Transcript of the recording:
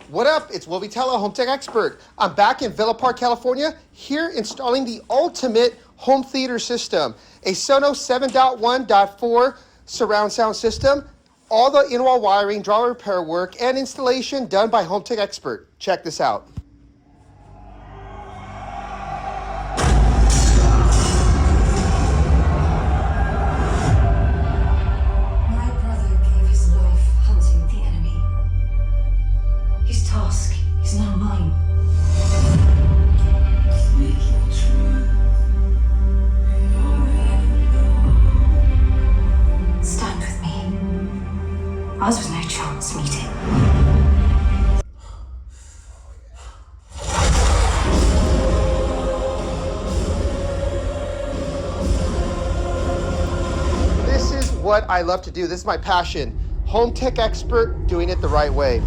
What up? It's Vitela, home tech expert. I'm back in Villa Park, California, here installing the ultimate home theater system, a Sonos 7.1.4 surround sound system. All the in-wall wiring, drawer repair work, and installation done by home tech expert. Check this out. My brother gave his life hunting the enemy. His task is now mine. Stand with me. Ours was no chance meeting. This is what I love to do. This is my passion. Home tech expert doing it the right way.